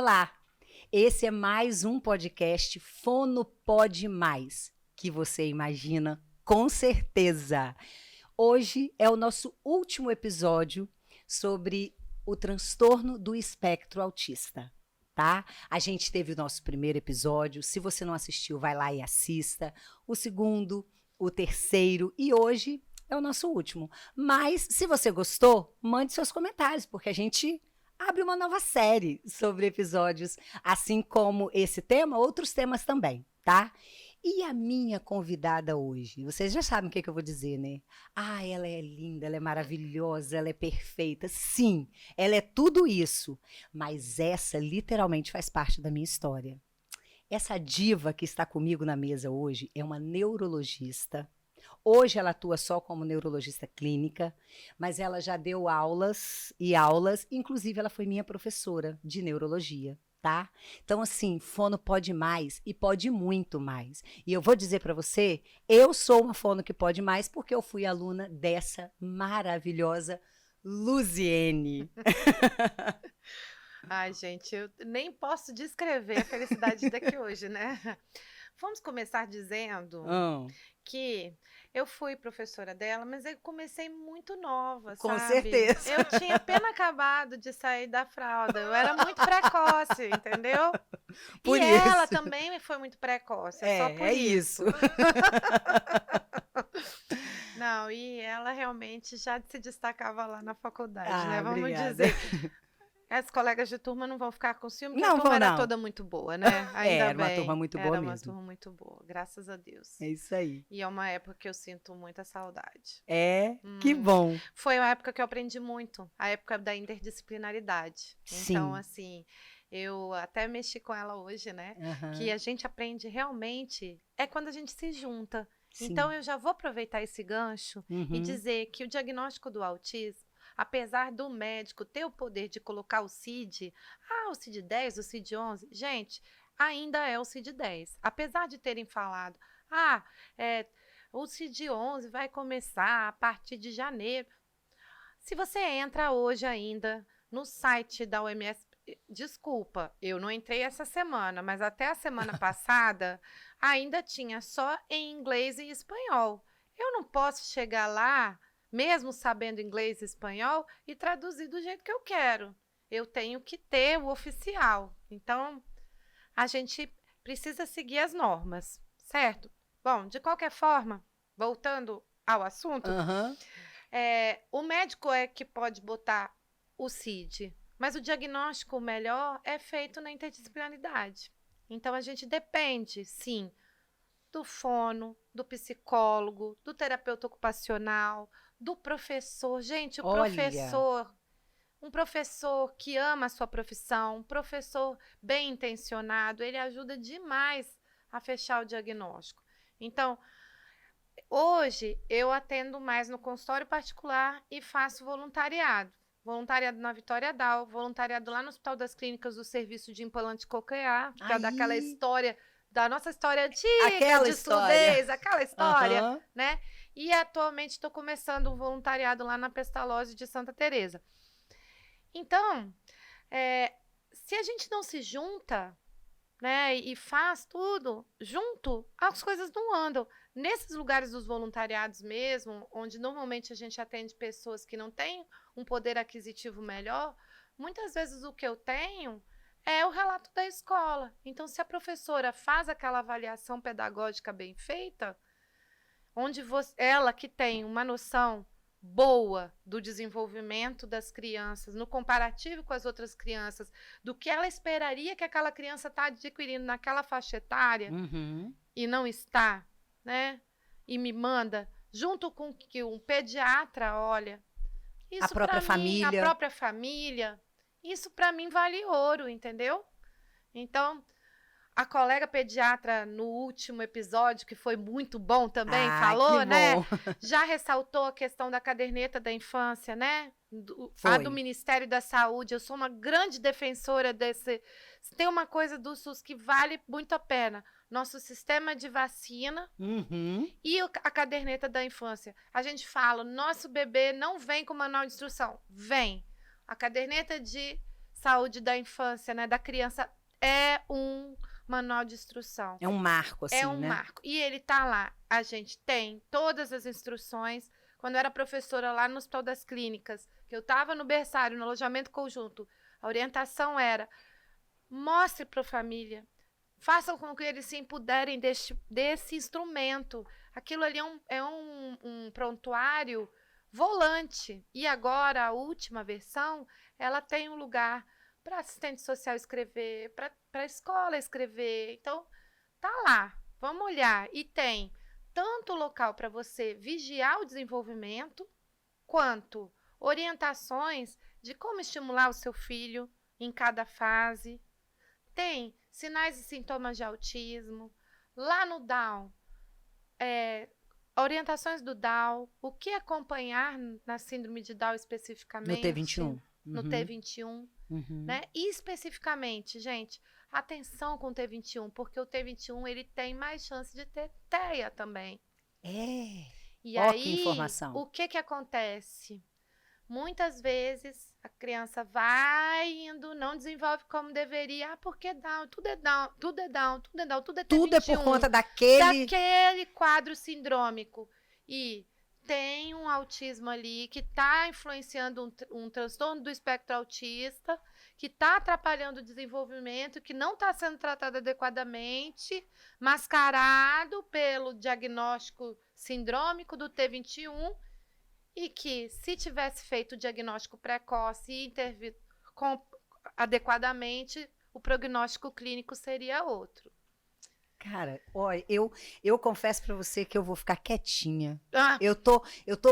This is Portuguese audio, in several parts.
Olá, esse é mais um podcast Fono Pode Mais, que você imagina com certeza. Hoje é o nosso último episódio sobre o transtorno do espectro autista, tá? A gente teve o nosso primeiro episódio, se você não assistiu, vai lá e assista. O segundo, o terceiro e hoje é o nosso último. Mas, se você gostou, mande seus comentários, porque a gente abre uma nova série sobre episódios, assim como esse tema, outros temas também, tá? E a minha convidada hoje, vocês já sabem o que eu vou dizer, né? Ah, ela é linda, ela é maravilhosa, ela é perfeita. Sim, ela é tudo isso, mas essa literalmente faz parte da minha história. Essa diva que está comigo na mesa hoje é uma neurologista. Hoje ela atua só como neurologista clínica, mas ela já deu aulas e aulas, inclusive ela foi minha professora de neurologia, tá? Então assim, fono pode mais e pode muito mais. E eu vou dizer para você, eu sou uma fono que pode mais porque eu fui aluna dessa maravilhosa Luziene. Ai, gente, eu nem posso descrever a felicidade daqui hoje, né? Vamos começar dizendo que eu fui professora dela, mas eu comecei muito nova, Com sabe? certeza. Eu tinha apenas acabado de sair da fralda, eu era muito precoce, entendeu? Por e ela isso. também foi muito precoce, é só por isso. Não, e ela realmente já se destacava lá na faculdade, Ah, né? Vamos obrigada. dizer. As colegas de turma não vão ficar com ciúme, porque Não a turma vão, era não. toda muito boa, né? Ainda Era uma bem. turma muito boa Era uma mesmo. turma muito boa, graças a Deus. É isso aí. E é uma época que eu sinto muita saudade. É, que bom. Foi uma época que eu aprendi muito, a época da interdisciplinaridade. Sim. Então, assim, eu até mexi com ela hoje, né? Que a gente aprende realmente, é quando a gente se junta. Sim. Então, eu já vou aproveitar esse gancho e dizer que o diagnóstico do autismo, apesar do médico ter o poder de colocar o CID, o CID-10, o CID-11, gente, ainda é o CID-10. Apesar de terem falado, o CID-11 vai começar a partir de janeiro. Se você entra hoje ainda no site da OMS, desculpa, eu não entrei essa semana, mas até a semana passada ainda tinha só em inglês e espanhol. Eu não posso chegar lá, mesmo sabendo inglês e espanhol, e traduzir do jeito que eu quero. Eu tenho que ter o oficial. Então, a gente precisa seguir as normas, certo? Bom, de qualquer forma, voltando ao assunto, o médico é que pode botar o CID, mas o diagnóstico melhor é feito na interdisciplinaridade. Então, a gente depende, sim, do fono, do psicólogo, do terapeuta ocupacional, do professor. Gente, um professor que ama a sua profissão, um professor bem intencionado, ele ajuda demais a fechar o diagnóstico. Então, hoje eu atendo mais no consultório particular e faço voluntariado. Voluntariado na Vitória Dal, voluntariado lá no Hospital das Clínicas do Serviço de Implante Coclear, para dar aquela história, da nossa história antiga de surdez, aquela história, né? E atualmente estou começando um voluntariado lá na Pestalozzi de Santa Teresa. Então, se a gente não se junta, né, e faz tudo junto, as coisas não andam. Nesses lugares dos voluntariados mesmo, onde normalmente a gente atende pessoas que não têm um poder aquisitivo melhor, muitas vezes o que eu tenho é o relato da escola. Então, se a professora faz aquela avaliação pedagógica bem feita, onde ela que tem uma noção boa do desenvolvimento das crianças, no comparativo com as outras crianças, do que ela esperaria que aquela criança está adquirindo naquela faixa etária e não está, né? E me manda, junto com que um pediatra olha. Isso a própria família. A própria família. Isso para mim vale ouro, entendeu? Então, a colega pediatra no último episódio, que foi muito bom também, falou, né? Já ressaltou a questão da caderneta da infância, né? A do Ministério da Saúde. Eu sou uma grande defensora desse. Tem uma coisa do SUS que vale muito a pena. Nosso sistema de vacina e a caderneta da infância. A gente fala, nosso bebê não vem com manual de instrução. Vem. A caderneta de saúde da infância, né, da criança, é um manual de instrução. É um marco, assim, É um né? marco. E ele tá lá. A gente tem todas as instruções. Quando eu era professora lá no Hospital das Clínicas, que eu estava no berçário, no alojamento conjunto, a orientação era: mostre para a família, façam com que eles se empoderem desse instrumento. Aquilo ali é um prontuário volante. E agora, a última versão, ela tem um lugar para assistente social escrever, para a escola escrever. Então, tá lá, vamos olhar. E tem tanto local para você vigiar o desenvolvimento, quanto orientações de como estimular o seu filho em cada fase. Tem sinais e sintomas de autismo. Lá no Down, orientações do Down, o que acompanhar na síndrome de Down especificamente. No T21. No T21. Né? E especificamente, gente, atenção com o T21, porque o T21 ele tem mais chance de ter TEA também. E Ó, aí, que informação. o que acontece? Muitas vezes a criança vai indo, não desenvolve como deveria, porque Down, tudo é Down, tudo é Down, tudo é Down, tudo é T21. Tudo é por conta daquele quadro sindrômico. E tem um autismo ali que está influenciando um transtorno do espectro autista, que está atrapalhando o desenvolvimento, que não está sendo tratado adequadamente, mascarado pelo diagnóstico sindrômico do T21, e que, se tivesse feito o diagnóstico precoce e intervido adequadamente, o prognóstico clínico seria outro. Cara, olha, eu confesso pra você que eu vou ficar quietinha. Ah, Eu tô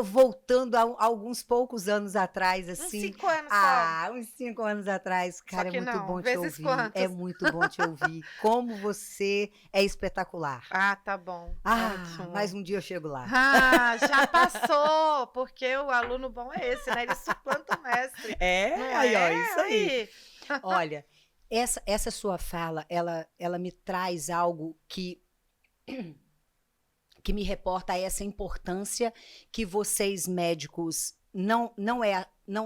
voltando a alguns poucos anos atrás, uns assim. 5 anos só. Uns 5 anos atrás. Cara, é que muito não, bom te vezes ouvir. quantos? É muito bom te ouvir. Como você é espetacular. Ah, tá bom. Ótimo. Mas um dia eu chego lá. Ah, já passou, porque o aluno bom é esse, né? Ele suplanta o mestre. Não Aí, ó, é? isso aí. Olha, essa sua fala, ela me traz algo que me reporta a essa importância que vocês médicos não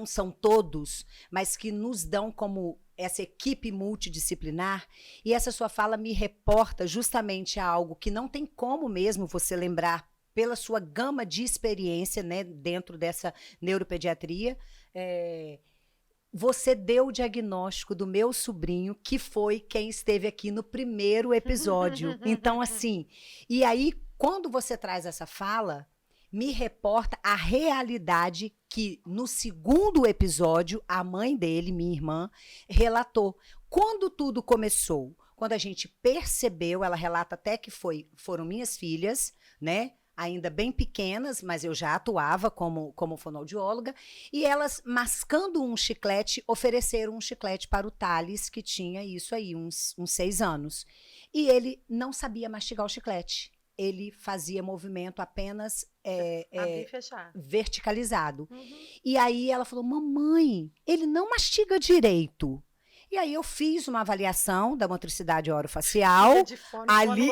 são todos, mas que nos dão como essa equipe multidisciplinar. E essa sua fala me reporta justamente a algo que não tem como mesmo você lembrar pela sua gama de experiência, né, dentro dessa neuropediatria. Você deu o diagnóstico do meu sobrinho, que foi quem esteve aqui no primeiro episódio. Então, assim, e aí, quando você traz essa fala, me reporta a realidade que no segundo episódio, a mãe dele, minha irmã, relatou. Quando tudo começou, quando a gente percebeu, ela relata até que foram minhas filhas, né? Ainda bem pequenas, mas eu já atuava como fonoaudióloga, e elas, mascando um chiclete, ofereceram um chiclete para o Thales, que tinha isso aí, uns 6 anos. E ele não sabia mastigar o chiclete. Ele fazia movimento apenas verticalizado. E aí ela falou, mamãe, ele não mastiga direito. E aí eu fiz uma avaliação da motricidade orofacial. Ali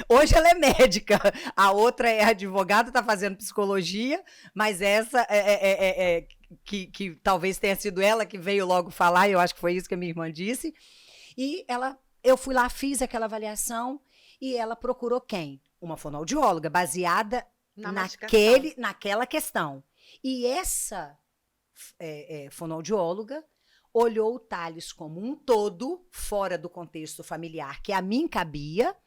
hoje ela é médica, a outra é advogada, está fazendo psicologia, mas essa que talvez tenha sido ela que veio logo falar, eu acho que foi isso que a minha irmã disse. E eu fui lá, fiz aquela avaliação e ela procurou quem? Uma fonoaudióloga, baseada naquela questão. E essa fonoaudióloga olhou o Thales como um todo, fora do contexto familiar, que a mim cabia.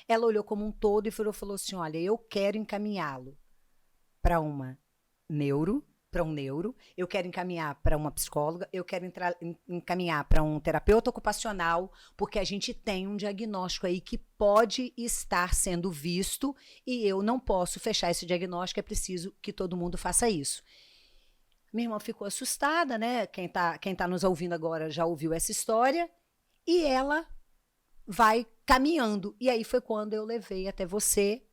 Ela olhou como um todo e falou assim, olha, eu quero encaminhá-lo para um neuro, eu quero encaminhar para uma psicóloga, eu quero encaminhar para um terapeuta ocupacional, porque a gente tem um diagnóstico aí que pode estar sendo visto e eu não posso fechar esse diagnóstico, é preciso que todo mundo faça isso. Minha irmã ficou assustada, né? Quem tá nos ouvindo agora já ouviu essa história. E ela vai caminhando. E aí foi quando eu levei até você.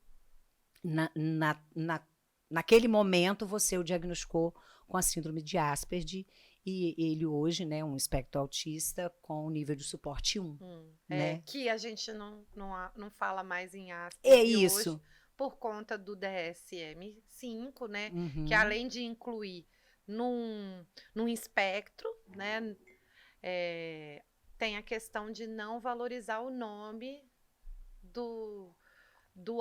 Naquele momento, você o diagnosticou com a síndrome de Asperger. E ele hoje, né, um espectro autista com nível de suporte 1. Né? Que a gente não fala mais em Asperger. É isso. Hoje, por conta do DSM-5, né? Que além de incluir num espectro, né? Tem a questão de não valorizar o nome do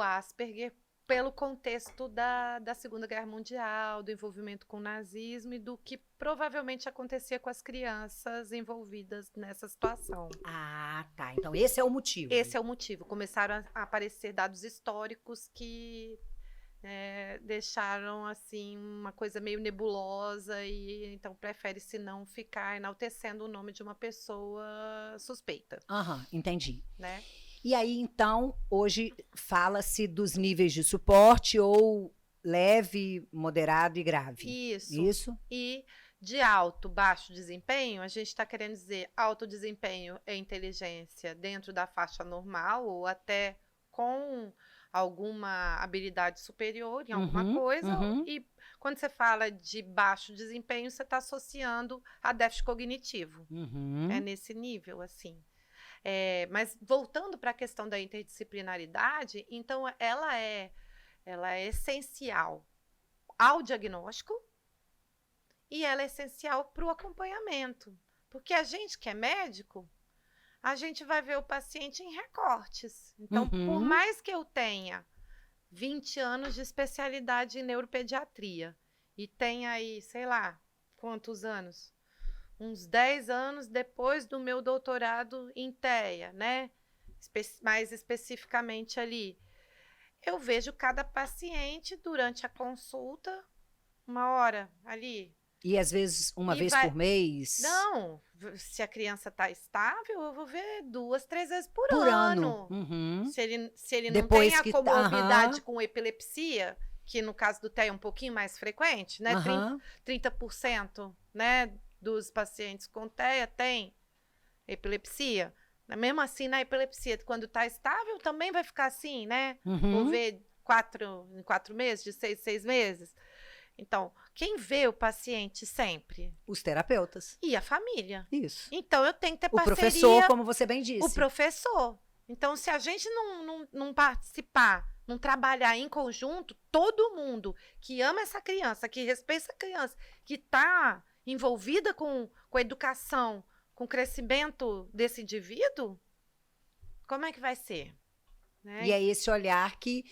Asperger pelo contexto da Segunda Guerra Mundial, do envolvimento com o nazismo e do que provavelmente acontecia com as crianças envolvidas nessa situação. Ah, tá. Então esse é o motivo. Esse é o motivo. Começaram a aparecer dados históricos que deixaram assim uma coisa meio nebulosa e então prefere-se não ficar enaltecendo o nome de uma pessoa suspeita. Entendi. Né? E aí, então, hoje fala-se dos níveis de suporte ou leve, moderado e grave. Isso. E de alto, baixo desempenho, a gente está querendo dizer alto desempenho é inteligência dentro da faixa normal ou até com alguma habilidade superior em alguma coisa. E quando você fala de baixo desempenho, você está associando a déficit cognitivo. É nesse nível, assim. Mas voltando para a questão da interdisciplinaridade, então ela é essencial ao diagnóstico e ela é essencial para o acompanhamento. Porque a gente que é médico, a gente vai ver o paciente em recortes. Então, por mais que eu tenha 20 anos de especialidade em neuropediatria e tenha aí, sei lá, quantos anos? Uns 10 anos depois do meu doutorado em TEA, né? Mais especificamente ali. Eu vejo cada paciente durante a consulta, 1 hora ali. E às vezes uma vez por mês? Não, se a criança está estável, eu vou ver 2, 3 vezes por ano. Se ele não tem a comorbidade com epilepsia, que no caso do TEA é um pouquinho mais frequente, né? 30%, né? Dos pacientes com TEA tem epilepsia. Mesmo assim, na epilepsia, quando está estável, também vai ficar assim, né? Vou ver em 4 meses, de 6 meses. Então, quem vê o paciente sempre? Os terapeutas. E a família. Isso. Então, eu tenho que ter parceria. O professor, como você bem disse. O professor. Então, se a gente não participar, não trabalhar em conjunto, todo mundo que ama essa criança, que respeita essa criança, que está envolvida com a educação, com o crescimento desse indivíduo, como é que vai ser? Né? E é esse olhar que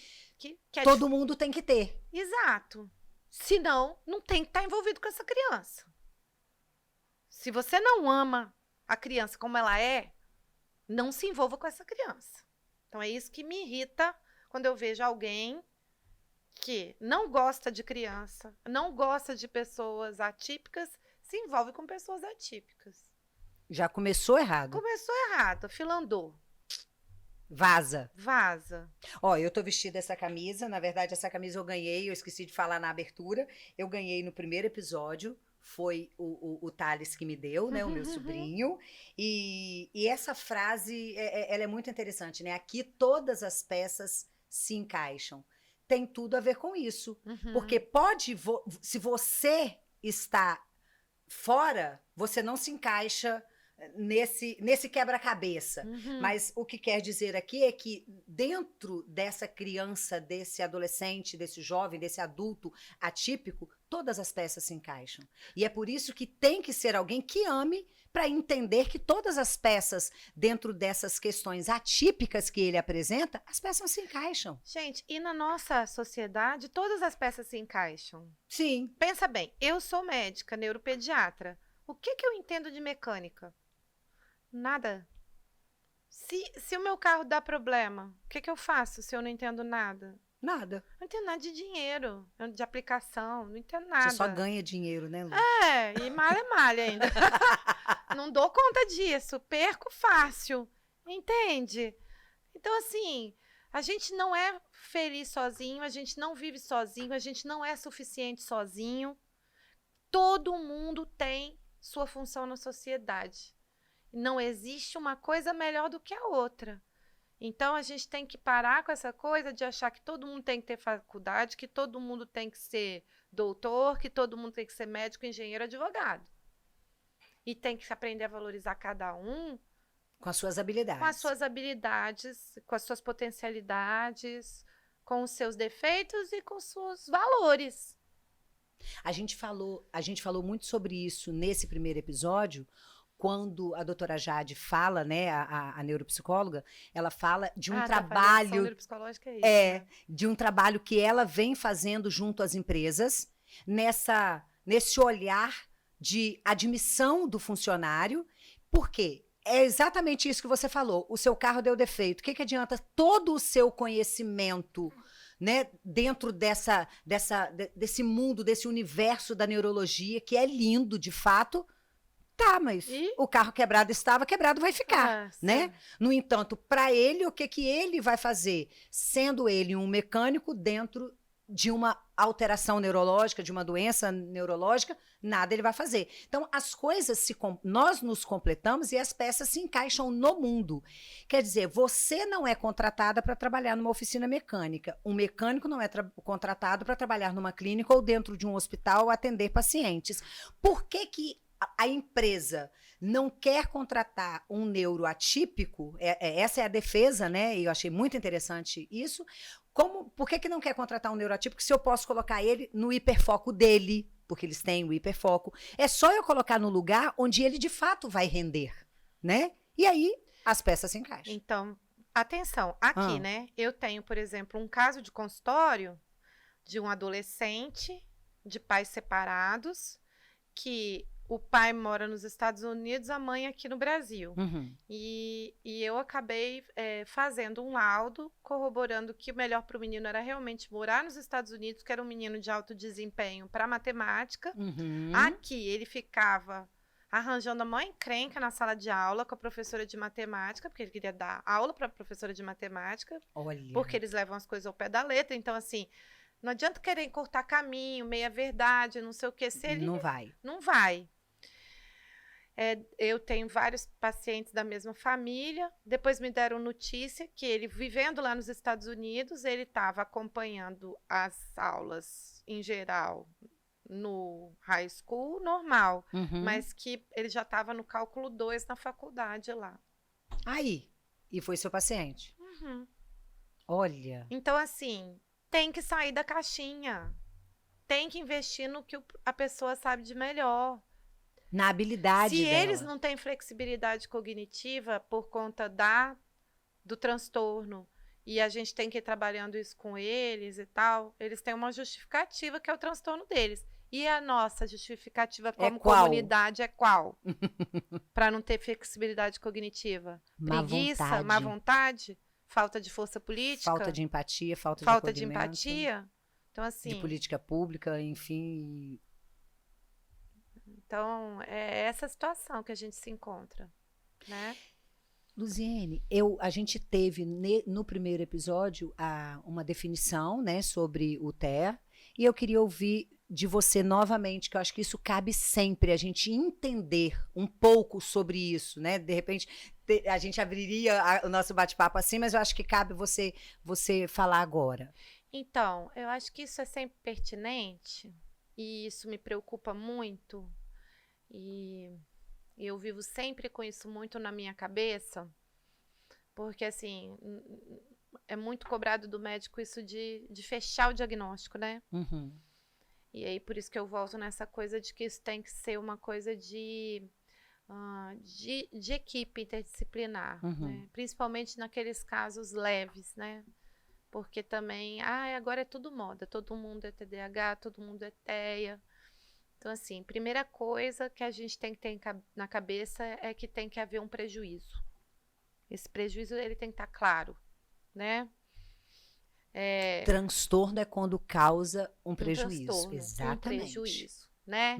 todo mundo tem que ter. Exato. Senão, não tem que estar envolvido com essa criança. Se você não ama a criança como ela é, não se envolva com essa criança. Então, é isso que me irrita quando eu vejo alguém que não gosta de criança, não gosta de pessoas atípicas, se envolve com pessoas atípicas. Já começou errado. Começou errado, a fila andou. Vaza. Ó, eu tô vestida essa camisa, na verdade essa camisa eu ganhei, eu esqueci de falar na abertura, eu ganhei no primeiro episódio, foi o Thales que me deu, né, o meu sobrinho, e essa frase, ela é muito interessante, né, aqui todas as peças se encaixam, tem tudo a ver com isso, porque se você está fora, você não se encaixa nesse quebra-cabeça. Mas o que quer dizer aqui é que dentro dessa criança, desse adolescente, desse jovem, desse adulto atípico, todas as peças se encaixam. E é por isso que tem que ser alguém que ame para entender que todas as peças dentro dessas questões atípicas que ele apresenta, as peças se encaixam. Gente, e na nossa sociedade, todas as peças se encaixam. Sim. Pensa bem, eu sou médica, neuropediatra. O que eu entendo de mecânica? Nada. Se o meu carro dá problema, o que eu faço se eu não entendo nada? Nada. Não entendo nada de dinheiro, de aplicação, não entendo nada. Você só ganha dinheiro, né, Lu? E malha ainda. Não dou conta disso, perco fácil, entende? Então, assim, a gente não é feliz sozinho, a gente não vive sozinho, a gente não é suficiente sozinho. Todo mundo tem sua função na sociedade. Não existe uma coisa melhor do que a outra. Então, a gente tem que parar com essa coisa de achar que todo mundo tem que ter faculdade, que todo mundo tem que ser doutor, que todo mundo tem que ser médico, engenheiro, advogado. E tem que aprender a valorizar cada um com as suas habilidades. Com as suas habilidades, com as suas potencialidades, com os seus defeitos e com os seus valores. A gente falou muito sobre isso nesse primeiro episódio, quando a doutora Jade fala, né, a neuropsicóloga, ela fala de um trabalho... neuropsicológica é isso, né? De um trabalho que ela vem fazendo junto às empresas, nesse olhar de admissão do funcionário. Por quê? É exatamente isso que você falou. O seu carro deu defeito. O que adianta todo o seu conhecimento, né, dentro desse mundo, desse universo da neurologia, que é lindo, de fato? Tá, mas o carro quebrado estava, quebrado vai ficar, né? No entanto, para ele, o que ele vai fazer? Sendo ele um mecânico dentro de uma alteração neurológica, de uma doença neurológica, nada ele vai fazer. Então, as coisas, nós nos completamos e as peças se encaixam no mundo. Quer dizer, você não é contratada para trabalhar numa oficina mecânica. Um mecânico não é contratado para trabalhar numa clínica ou dentro de um hospital ou atender pacientes. Por que a empresa não quer contratar um neuroatípico? Essa é a defesa, né? E eu achei muito interessante isso. Por que não quer contratar um neuroatípico se eu posso colocar ele no hiperfoco dele? Porque eles têm o hiperfoco. É só eu colocar no lugar onde ele de fato vai render, né? E aí as peças se encaixam. Então, atenção, aqui, né? Eu tenho, por exemplo, um caso de consultório de um adolescente de pais separados que o pai mora nos Estados Unidos, a mãe aqui no Brasil. Uhum. E eu acabei fazendo um laudo corroborando que o melhor para o menino era realmente morar nos Estados Unidos, que era um menino de alto desempenho para matemática. Uhum. Aqui ele ficava arranjando a mãe encrenca na sala de aula com a professora de matemática, porque ele queria dar aula para a professora de matemática. Olha. Porque eles levam as coisas ao pé da letra. Então, assim, não adianta querer encurtar caminho, meia-verdade, não sei o quê. Se ele não vai. Não vai. Eu tenho vários pacientes da mesma família. Depois me deram notícia que ele, vivendo lá nos Estados Unidos, ele estava acompanhando as aulas, em geral, no high school normal, mas que ele já estava no cálculo 2 na faculdade lá. Aí, e foi seu paciente? Uhum. Olha. Então, assim, tem que sair da caixinha. Tem que investir no que a pessoa sabe de melhor. Na habilidade Se dela. eles não têm flexibilidade cognitiva por conta do transtorno, e a gente tem que ir trabalhando isso com eles e tal, eles têm uma justificativa que é o transtorno deles. E a nossa justificativa como comunidade é qual? Para não ter flexibilidade cognitiva? Preguiça, má vontade, falta de força política, falta de empatia, falta de empatia. Então, assim, de política pública, enfim. Então, é essa situação que a gente se encontra, né? Luziene, a gente teve no primeiro episódio uma definição, né, sobre o TEA, e eu queria ouvir de você novamente, que eu acho que isso cabe sempre, a gente entender um pouco sobre isso, né? De repente, a gente abriria o nosso bate-papo assim, mas eu acho que cabe você falar agora. Então, eu acho que isso é sempre pertinente, e isso me preocupa muito, e eu vivo sempre com isso muito na minha cabeça, porque, assim, é muito cobrado do médico isso de fechar o diagnóstico, né? Uhum. E aí, por isso que eu volto nessa coisa de que isso tem que ser uma coisa de equipe interdisciplinar, né? Principalmente naqueles casos leves, né? Porque também, agora é tudo moda, todo mundo é TDAH, todo mundo é TEA. Então, assim, primeira coisa que a gente tem que ter na cabeça é que tem que haver um prejuízo. Esse prejuízo, ele tem que estar claro, né? Transtorno é quando causa um prejuízo. Exatamente. Um prejuízo, né?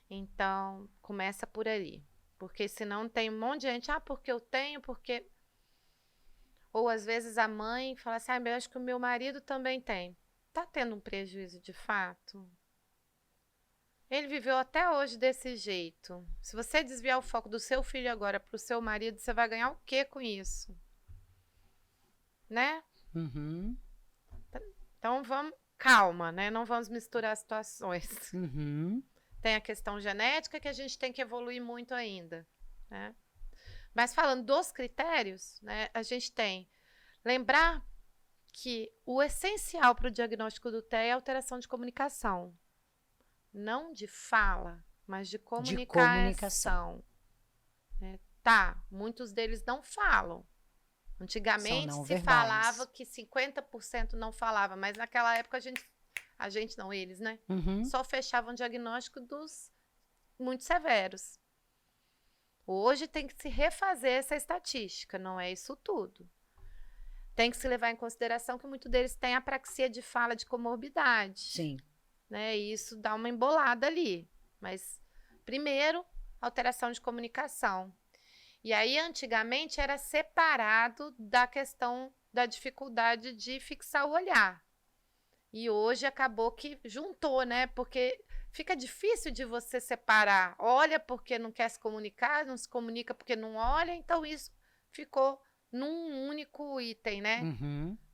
Então, começa por ali. Porque senão tem um monte de gente, porque eu tenho, porque... Ou, às vezes, a mãe fala assim, eu acho que o meu marido também tem. Tá tendo um prejuízo de fato? Ele viveu até hoje desse jeito. Se você desviar o foco do seu filho agora para o seu marido, você vai ganhar o quê com isso? Né? Então, calma, né? Não vamos misturar situações. Tem a questão genética que a gente tem que evoluir muito ainda, né? Mas falando dos critérios, né? A gente tem lembrar que o essencial para o diagnóstico do TEA é a alteração de comunicação. não de fala, mas de comunicação. De comunicação. Tá, muitos deles não falam. Antigamente se falava que 50% não falava, mas naquela época a gente não, eles, né? Só fechavam diagnóstico dos muito severos. Hoje tem que se refazer essa estatística, não é isso tudo. Tem que se levar em consideração que muitos deles têm apraxia de fala de comorbidade. Sim. Né? E isso dá uma embolada ali. Mas, primeiro, alteração de comunicação. E aí, antigamente, era separado da questão da dificuldade de fixar o olhar. E hoje acabou que juntou, né? Porque fica difícil de você separar. Olha porque não quer se comunicar, não se comunica porque não olha. Então, isso ficou num único item, né?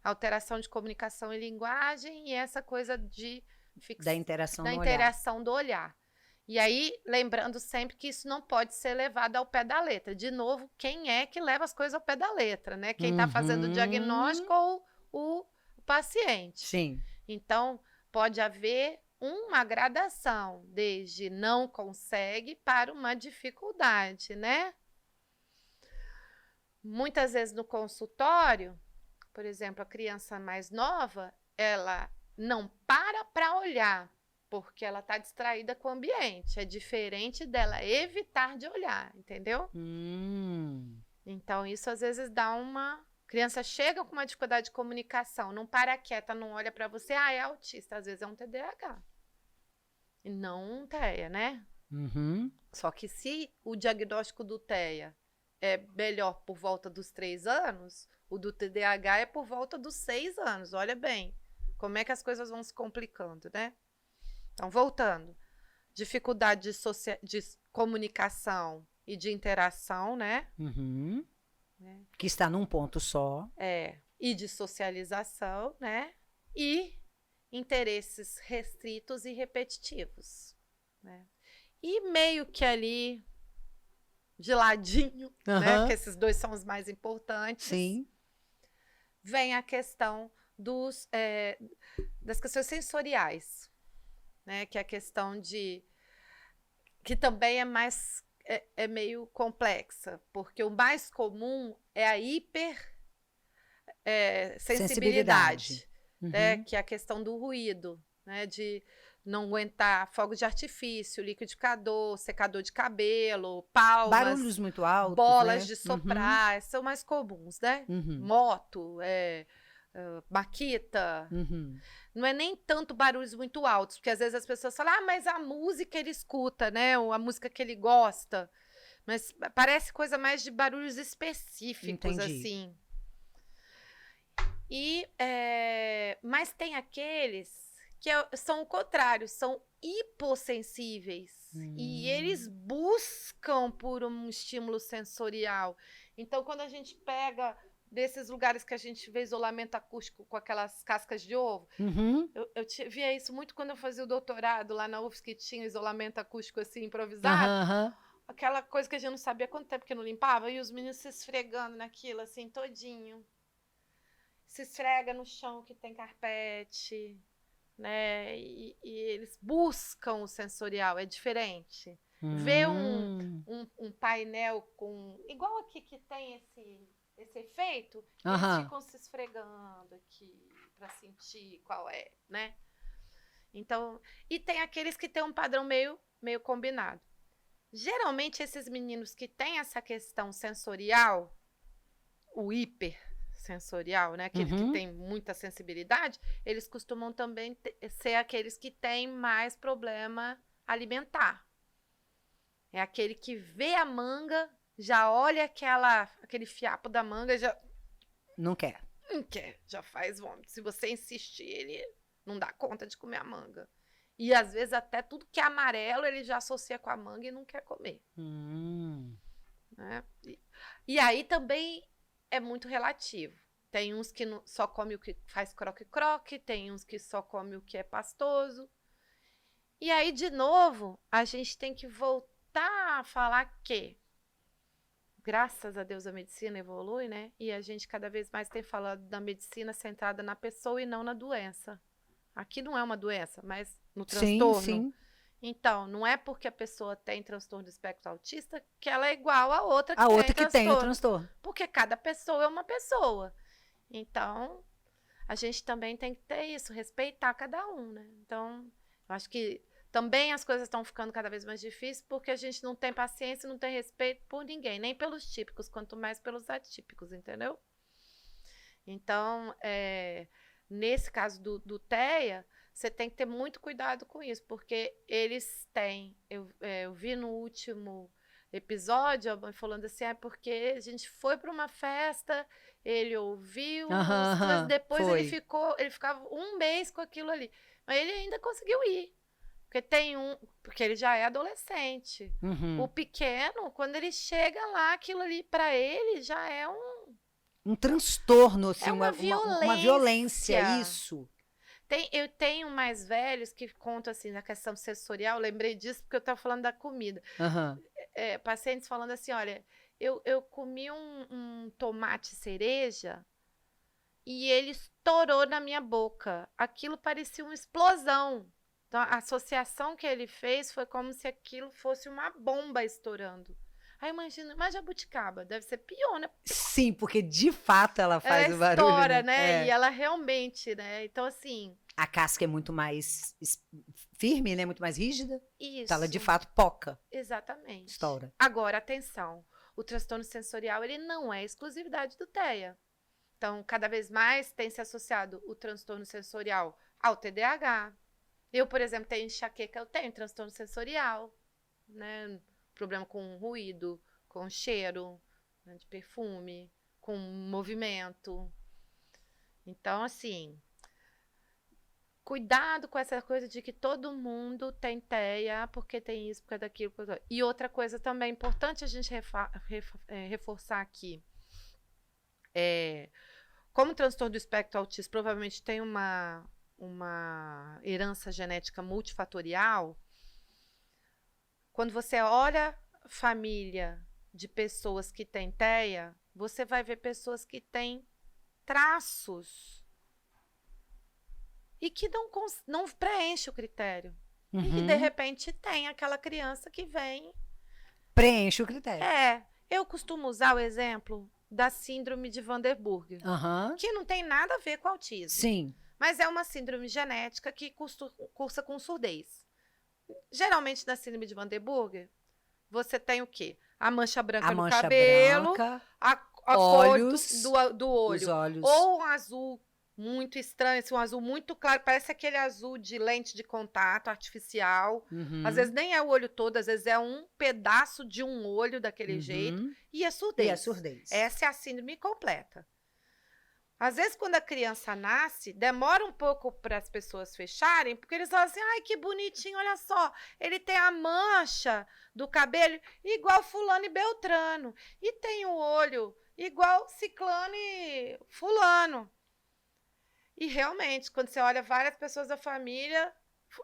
Alteração de comunicação e linguagem e essa coisa de da interação do olhar. E aí, lembrando sempre que isso não pode ser levado ao pé da letra. De novo, quem é que leva as coisas ao pé da letra, né? Quem está fazendo o diagnóstico ou o paciente. Sim. Então, pode haver uma gradação, desde não consegue para uma dificuldade, né? Muitas vezes no consultório, por exemplo, a criança mais nova, ela não para olhar, porque ela está distraída com o ambiente. É diferente dela evitar de olhar, entendeu? Então, isso às vezes dá uma... Criança chega com uma dificuldade de comunicação, não para quieta, não olha para você, é autista. Às vezes é um TDAH. E não um TEA, né? Só que se o diagnóstico do TEA é melhor por volta dos 3 anos, o do TDAH é por volta dos 6 anos. Olha bem como é que as coisas vão se complicando, né? Então, voltando. Dificuldade de comunicação e de interação, né? Que está num ponto só. E de socialização, né? E interesses restritos e repetitivos, né? E meio que ali, de ladinho, né? Que esses dois são os mais importantes. Sim. Vem a questão das questões sensoriais, né? Que é a questão de... Que também é mais... É meio complexa, porque o mais comum é a hipersensibilidade, né? Que é a questão do ruído, né? De não aguentar fogo de artifício, liquidificador, secador de cabelo, palmas, barulhos muito altos, bolas, né? de soprar, são mais comuns, né? Moto, maquita. Não é nem tanto barulhos muito altos, porque às vezes as pessoas falam, mas a música ele escuta, né? Ou a música que ele gosta. Mas parece coisa mais de barulhos específicos, assim. Mas tem aqueles que são o contrário, são hipossensíveis. E eles buscam por um estímulo sensorial. Então, quando a gente pega desses lugares que a gente vê isolamento acústico com aquelas cascas de ovo, eu via isso muito quando eu fazia o doutorado lá na UFSC, que tinha isolamento acústico assim, improvisado. Aquela coisa que a gente não sabia quanto tempo que não limpava, e os meninos se esfregando naquilo, assim, todinho. Se esfrega no chão que tem carpete, né? E eles buscam o sensorial, é diferente. Ver um painel com... Igual aqui que tem esse efeito, eles ficam se esfregando aqui para sentir qual é, né? Então, e tem aqueles que tem um padrão meio combinado. Geralmente, esses meninos que têm essa questão sensorial, o hipersensorial, né? Aquele que tem muita sensibilidade, eles costumam também ser aqueles que têm mais problema alimentar. É aquele que vê a manga, já olha aquele fiapo da manga, já... Não quer. Não quer, já faz vômito. Se você insistir, ele não dá conta de comer a manga. E, às vezes, até tudo que é amarelo, ele já associa com a manga e não quer comer. Né? E aí, também, é muito relativo. Tem uns que só come o que faz croque-croque, tem uns que só come o que é pastoso. E aí, de novo, a gente tem que voltar a falar que, graças a Deus, a medicina evolui, né? E a gente cada vez mais tem falado da medicina centrada na pessoa e não na doença. Aqui não é uma doença, mas no transtorno. Sim. Então, não é porque a pessoa tem transtorno do espectro autista que ela é igual a outra que A tem outra que tem o transtorno. transtorno. Porque cada pessoa é uma pessoa. Então, a gente também tem que ter isso, respeitar cada um, né? Então, eu acho que também as coisas estão ficando cada vez mais difíceis porque a gente não tem paciência, não tem respeito por ninguém, nem pelos típicos, quanto mais pelos atípicos, entendeu? Então, nesse caso do TEA, você tem que ter muito cuidado com isso, porque eles têm... Eu vi no último episódio, a mãe falando assim, porque a gente foi para uma festa, ele ouviu, mas depois ele ficava um mês com aquilo ali. Mas ele ainda conseguiu ir. Porque ele já é adolescente. Uhum. O pequeno, quando ele chega lá, aquilo ali para ele já é um transtorno, assim, uma violência, isso. Eu tenho mais velhos que contam assim na questão sensorial, lembrei disso porque eu estava falando da comida. Pacientes falando assim, olha, eu comi um tomate cereja e ele estourou na minha boca. Aquilo parecia uma explosão. Então, a associação que ele fez foi como se aquilo fosse uma bomba estourando. Aí imagina, mas jabuticaba deve ser pior, né? Sim, porque de fato ela faz o barulho. Ela estoura, né? E ela realmente, né? Então, assim... A casca é muito mais firme, né? Muito mais rígida. Isso. Então ela de fato poca. Exatamente. Estoura. Agora, atenção. O transtorno sensorial, ele não é exclusividade do TEA. Então, cada vez mais tem se associado o transtorno sensorial ao TDAH. Eu, por exemplo, tenho enxaqueca, eu tenho transtorno sensorial, né? Problema com ruído, com cheiro, né, de perfume, com movimento. Então, assim, cuidado com essa coisa de que todo mundo tem TEA, porque tem isso, porque é daquilo. E outra coisa também importante a gente reforçar aqui. Como o transtorno do espectro autista provavelmente tem uma herança genética multifatorial, quando você olha família de pessoas que têm TEA, você vai ver pessoas que têm traços e que não preenche o critério. Uhum. E que, de repente, tem aquela criança que vem... Preenche o critério. Eu costumo usar o exemplo da síndrome de Van der Burg, que não tem nada a ver com autismo. Sim. Mas é uma síndrome genética que cursa com surdez. Geralmente, na síndrome de Van der Burg, você tem o quê? A mancha branca no cabelo, a olhos, cor do olho. Os olhos. Ou um azul muito estranho, assim, um azul muito claro, parece aquele azul de lente de contato artificial. Uhum. Às vezes nem é o olho todo, às vezes é um pedaço de um olho daquele jeito. E a surdez. Essa é a síndrome completa. Às vezes, quando a criança nasce, demora um pouco para as pessoas fecharem, porque eles falam assim, ai, que bonitinho, olha só, ele tem a mancha do cabelo igual fulano e beltrano, e tem o olho igual ciclano e fulano. E realmente, quando você olha várias pessoas da família,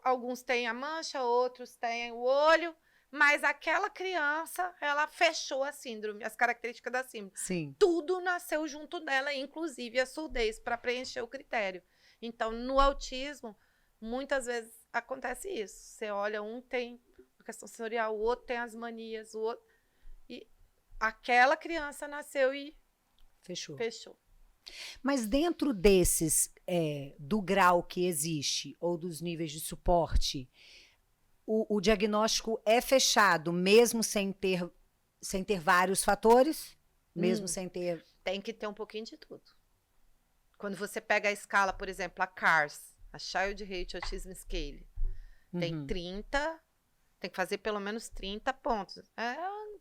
alguns têm a mancha, outros têm o olho, mas aquela criança, ela fechou a síndrome, as características da síndrome. Sim. Tudo nasceu junto dela, inclusive a surdez, para preencher o critério. Então, no autismo, muitas vezes acontece isso. Você olha, um tem a questão sensorial, o outro tem as manias, o outro... E aquela criança nasceu e fechou. Mas dentro desses, do grau que existe, ou dos níveis de suporte... O diagnóstico é fechado, mesmo sem ter vários fatores? Mesmo sem ter... Tem que ter um pouquinho de tudo. Quando você pega a escala, por exemplo, a CARS, a Child Rate Autism Scale, tem 30, tem que fazer pelo menos 30 pontos. É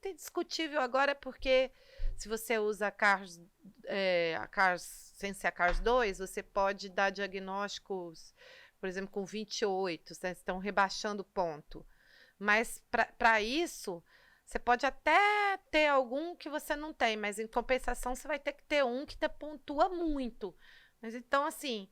indiscutível agora, porque se você usa a CARS sem ser a CARS 2, você pode dar diagnósticos... Por exemplo, com 28, vocês estão rebaixando o ponto. Mas, para isso, você pode até ter algum que você não tem, mas, em compensação, você vai ter que ter um que te pontua muito. Mas, então, assim,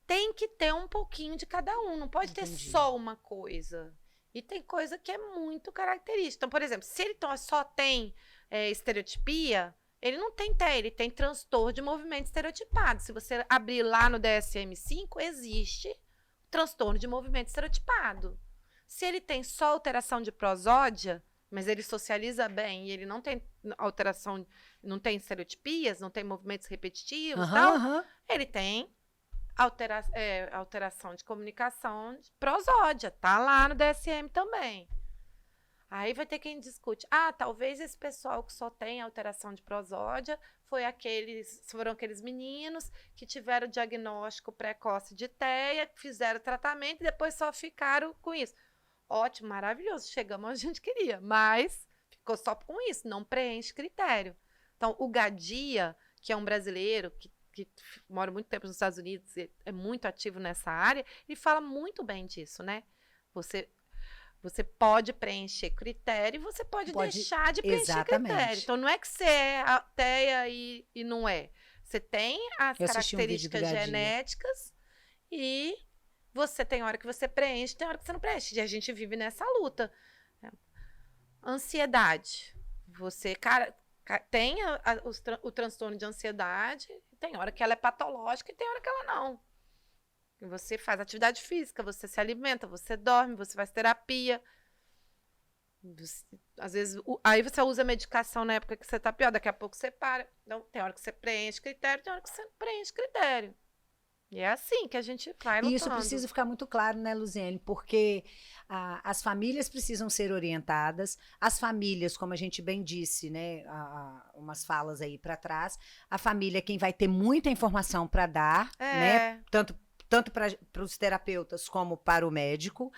tem que ter um pouquinho de cada um. Não pode ter só uma coisa. E tem coisa que é muito característica. Então, por exemplo, se ele só tem estereotipia, ele não tem TEA, ele tem transtorno de movimento estereotipado. Se você abrir lá no DSM-5, existe transtorno de movimento estereotipado. Se ele tem só alteração de prosódia, mas ele socializa bem e ele não tem alteração, não tem estereotipias, não tem movimentos repetitivos, ele tem alteração de comunicação de prosódia, tá lá no DSM também. Aí vai ter quem discute. Talvez esse pessoal que só tem alteração de prosódia foram aqueles meninos que tiveram diagnóstico precoce de TEA, fizeram tratamento e depois só ficaram com isso. Ótimo, maravilhoso, chegamos onde a gente queria, mas ficou só com isso, não preenche critério. Então, o Gadia, que é um brasileiro que mora muito tempo nos Estados Unidos e é muito ativo nessa área, ele fala muito bem disso, né? Você pode preencher critério e você pode deixar de preencher critério. Então, não é que você é TEA e não é. Você tem as características genéticas e você tem hora que você preenche, tem hora que você não preenche. E a gente vive nessa luta. Ansiedade. Você, tem o transtorno de ansiedade, tem hora que ela é patológica e tem hora que ela não. E você faz atividade física, você se alimenta, você dorme, você faz terapia. Às vezes, aí você usa medicação na época que você tá pior, daqui a pouco você para. Então, tem hora que você preenche critério, tem hora que você não preenche critério. E é assim que a gente vai lutando. E isso precisa ficar muito claro, né, Luziene? Porque as famílias precisam ser orientadas. As famílias, como a gente bem disse, né, umas falas aí para trás, a família é quem vai ter muita informação para dar, né? Tanto para os terapeutas como para o médico.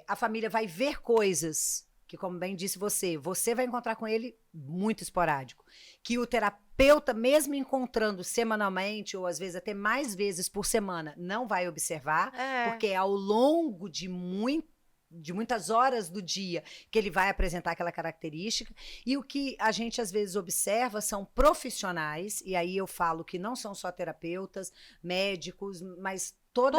A família vai ver coisas que, como bem disse você vai encontrar com ele muito esporádico. Que o terapeuta, mesmo encontrando semanalmente, ou às vezes até mais vezes por semana, não vai observar, porque é ao longo de muitas horas do dia que ele vai apresentar aquela característica. E o que a gente às vezes observa são profissionais, e aí eu falo que não são só terapeutas, médicos, mas todo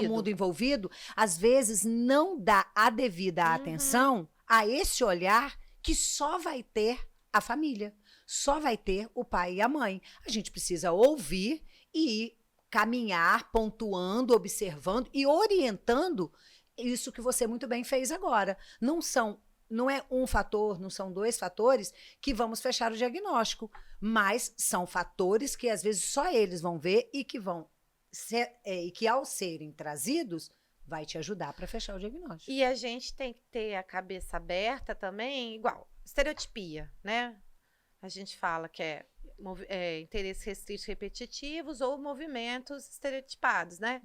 mundo envolvido, às vezes não dá a devida atenção a esse olhar que só vai ter a família, só vai ter o pai e a mãe. A gente precisa ouvir e caminhar, pontuando, observando e orientando isso que você muito bem fez agora. Não é um fator, não são dois fatores que vamos fechar o diagnóstico, mas são fatores que às vezes só eles vão ver e que ao serem trazidos vai te ajudar para fechar o diagnóstico. E a gente tem que ter a cabeça aberta também, igual estereotipia, né? A gente fala que é interesses restritos repetitivos ou movimentos estereotipados, né?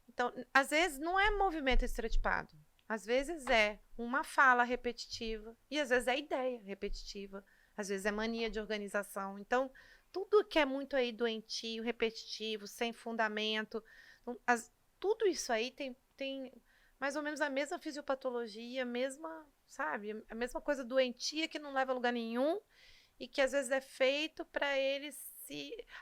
Então, às vezes não é movimento estereotipado, às vezes é uma fala repetitiva e às vezes é ideia repetitiva, às vezes é mania de organização. Então, tudo que é muito aí doentio, repetitivo, sem fundamento, tudo isso aí tem mais ou menos a mesma fisiopatologia, a mesma coisa doentia que não leva a lugar nenhum e que às vezes é feito para eles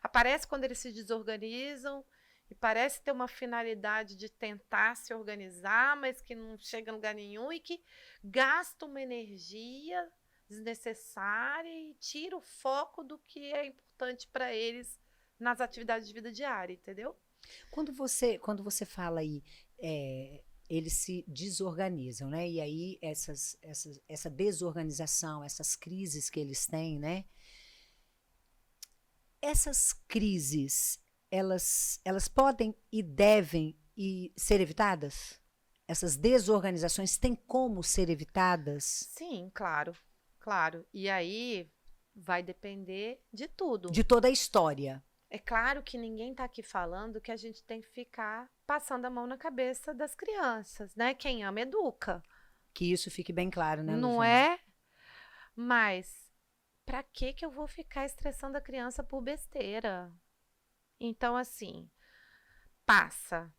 aparece quando eles se desorganizam e parece ter uma finalidade de tentar se organizar, mas que não chega a lugar nenhum e que gasta uma energia desnecessária e tira o foco do que é importante para eles nas atividades de vida diária, entendeu? Quando você fala aí, eles se desorganizam, né? E aí essa desorganização, essas crises que eles têm, né? Essas crises, elas podem e devem ser evitadas? Essas desorganizações têm como ser evitadas? Sim, claro. E aí vai depender de tudo. De toda a história. É claro que ninguém está aqui falando que a gente tem que ficar passando a mão na cabeça das crianças, né? Quem ama, educa. Que isso fique bem claro, né, Não Luziene? é? Mas para que eu vou ficar estressando a criança por besteira? Então, assim, passa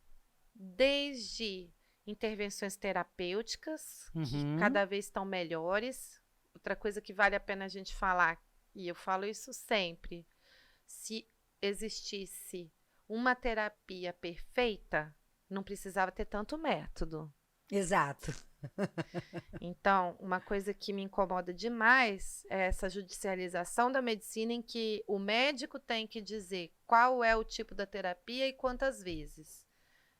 desde intervenções terapêuticas, que cada vez estão melhores. Outra coisa que vale a pena a gente falar, e eu falo isso sempre, se existisse uma terapia perfeita, não precisava ter tanto método. Exato. Então, uma coisa que me incomoda demais é essa judicialização da medicina em que o médico tem que dizer qual é o tipo da terapia e quantas vezes.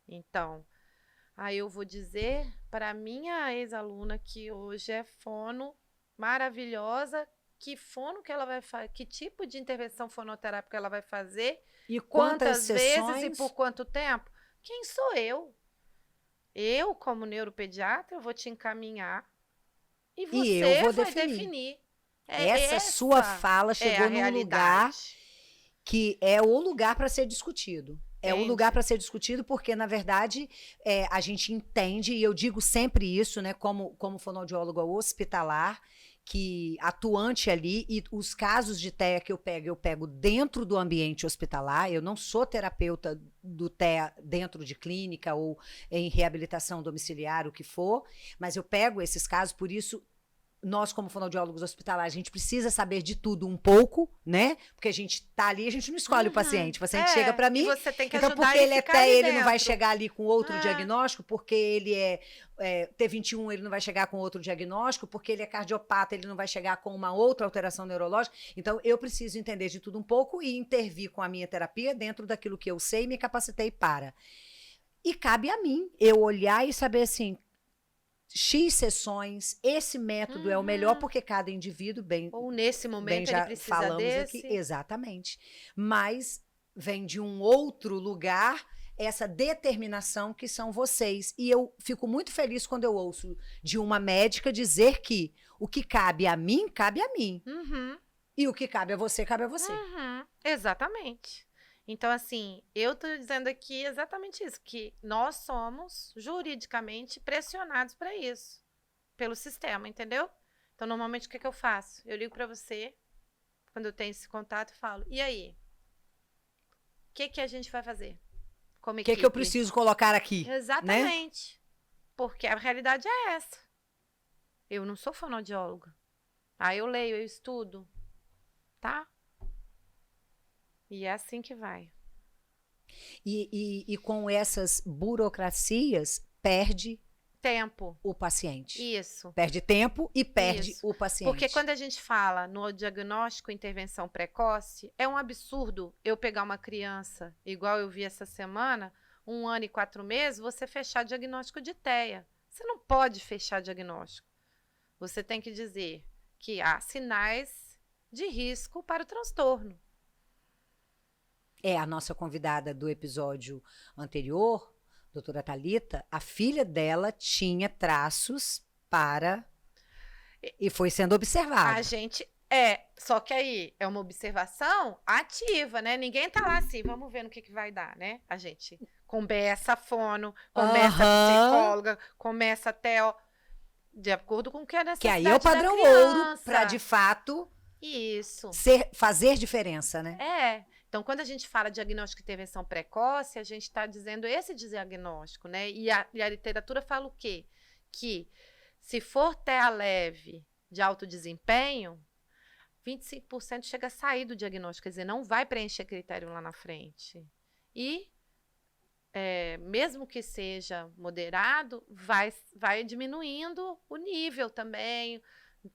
Então, Aí eu vou dizer para minha ex-aluna que hoje é fono, maravilhosa, que fono que ela vai fazer, que tipo de intervenção fonoterápica ela vai fazer, E quantas vezes e sessões? por quanto tempo? Quem sou eu? Eu, como neuropediatra, eu vou te encaminhar e eu você vou vai definir. definir. Essa sua fala é a chegou num lugar realidade. que é o lugar para ser discutido. É o lugar Entende? para ser discutido porque, na verdade, a gente entende, e eu digo sempre isso, né, como fonoaudióloga hospitalar, que atuante ali, e os casos de TEA que eu pego dentro do ambiente hospitalar. Eu não sou terapeuta do TEA dentro de clínica ou em reabilitação domiciliar, o que for, mas eu pego esses casos, por isso nós, como fonoaudiólogos hospitalares, a gente precisa saber de tudo um pouco, né? Porque a gente tá ali, a gente não escolhe o paciente. O paciente chega para E mim, você tem que então ajudar porque ele ele é ficar TEA, ali ele não vai dentro. chegar ali com outro É. diagnóstico, porque ele é T21, ele não vai chegar com outro diagnóstico, porque ele é cardiopata, ele não vai chegar com uma outra alteração neurológica. Então, eu preciso entender de tudo um pouco e intervir com a minha terapia dentro daquilo que eu sei e me capacitei para. E cabe a mim eu olhar e saber assim, X sessões, esse método é o melhor porque cada indivíduo, Ou nesse bem momento ele já precisa falamos desse. aqui, exatamente. Mas vem de um outro lugar essa determinação que são vocês. E eu fico muito feliz quando eu ouço de uma médica dizer que o que cabe a mim, cabe a mim. E o que cabe a você, cabe a você. Exatamente. Então, assim, eu estou dizendo aqui exatamente isso, que nós somos juridicamente pressionados para isso, pelo sistema, entendeu? Então, normalmente, o que eu faço? Eu ligo para você, quando eu tenho esse contato, e falo, e aí? O que a gente vai fazer como equipe? O que eu preciso colocar aqui? Exatamente. Né? Porque a realidade é essa. Eu não sou fonoaudióloga. Aí eu leio, eu estudo, tá? E é assim que vai. E com essas burocracias, perde tempo. O paciente. Isso. Perde tempo e perde o paciente. Porque quando a gente fala no diagnóstico e intervenção precoce, é um absurdo eu pegar uma criança, igual eu vi essa semana, 1 ano e 4 meses, você fechar diagnóstico de TEA. Você não pode fechar diagnóstico. Você tem que dizer que há sinais de risco para o transtorno. A nossa convidada do episódio anterior, doutora Thalita, a filha dela tinha traços e foi sendo observada. A gente só que aí é uma observação ativa, né? Ninguém tá lá assim, vamos ver no que vai dar, né? A gente conversa fono, começa psicóloga, começa TEO, de acordo com o que é necessidade da criança. Que aí é o padrão ouro para, de fato, fazer diferença, né? Então, quando a gente fala de diagnóstico e intervenção precoce, a gente está dizendo esse diagnóstico, né? E a literatura fala o quê? Que se for TEA leve de alto desempenho, 25% chega a sair do diagnóstico, quer dizer, não vai preencher critério lá na frente. E, mesmo que seja moderado, vai diminuindo o nível também,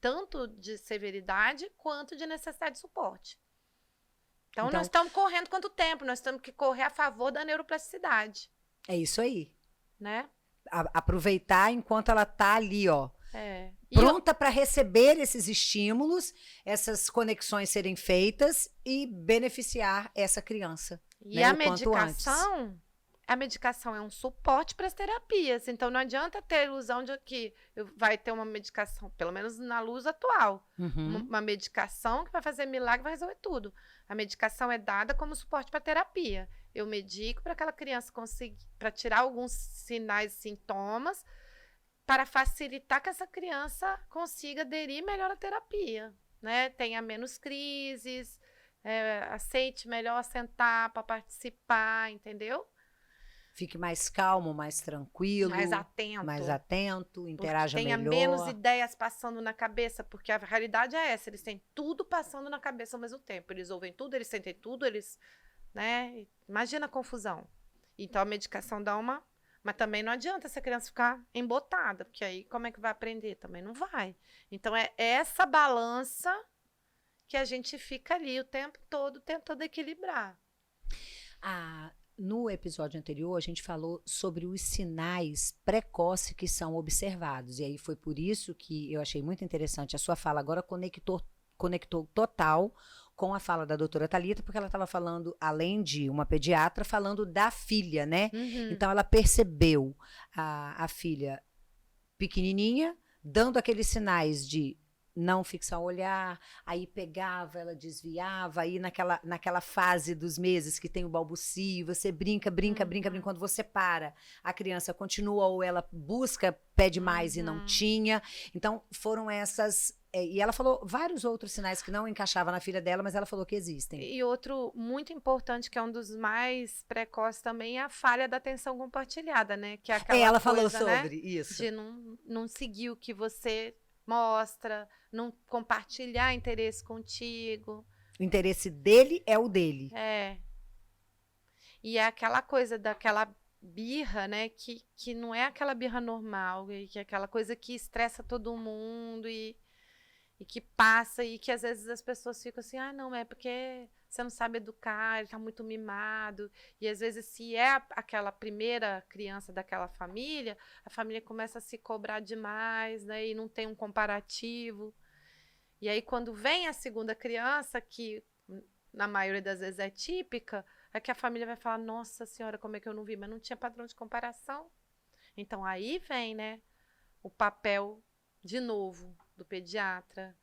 tanto de severidade quanto de necessidade de suporte. Então, nós estamos correndo quanto tempo? Nós temos que correr a favor da neuroplasticidade. É isso aí. Né? Aproveitar enquanto ela está ali, ó. Pronta para receber esses estímulos, essas conexões serem feitas e beneficiar essa criança. E a medicação é um suporte para as terapias. Então, não adianta ter a ilusão de que vai ter uma medicação, pelo menos na luz atual, uma medicação que vai fazer milagre, vai resolver tudo. A medicação é dada como suporte para a terapia. Eu medico para aquela criança conseguir, para tirar alguns sinais e sintomas, para facilitar que essa criança consiga aderir melhor à terapia, né? Tenha menos crises, aceite melhor sentar para participar, entendeu? Fique mais calmo, mais tranquilo. Mais atento, interaja melhor. Tenha menos ideias passando na cabeça, porque a realidade é essa, eles têm tudo passando na cabeça ao mesmo tempo. Eles ouvem tudo, eles sentem tudo, né? Imagina a confusão. Então, a medicação dá uma... Mas também não adianta essa criança ficar embotada, porque aí como é que vai aprender? Também não vai. Então, é essa balança que a gente fica ali o tempo todo tentando equilibrar. no episódio anterior, a gente falou sobre os sinais precoces que são observados. E aí foi por isso que eu achei muito interessante a sua fala. Agora conectou total com a fala da doutora Thalita, porque ela estava falando, além de uma pediatra, falando da filha, né? Então, ela percebeu a filha pequenininha, dando aqueles sinais de não fixar o olhar, aí pegava, ela desviava, aí naquela fase dos meses que tem o balbucio, você brinca, quando você para, a criança continua ou ela busca, pede mais e não tinha. Então, foram essas... E ela falou vários outros sinais que não encaixavam na filha dela, mas ela falou que existem. E outro muito importante, que é um dos mais precoces também, é a falha da atenção compartilhada, né? Que é aquela ela coisa, falou sobre né? isso. De não seguir o que você mostra, não compartilhar interesse contigo. O interesse dele é o dele. É. E é aquela coisa daquela birra, né? Que não é aquela birra normal, e que é aquela coisa que estressa todo mundo e que passa, e que às vezes as pessoas ficam assim, não, é porque você não sabe educar, ele tá muito mimado. E às vezes, se é aquela primeira criança daquela família, a família começa a se cobrar demais, né? E não tem um comparativo. E aí, quando vem a segunda criança, que na maioria das vezes é típica, é que a família vai falar, nossa senhora, como é que eu não vi? Mas não tinha padrão de comparação. Então, aí vem, né, o papel, de novo, do pediatra,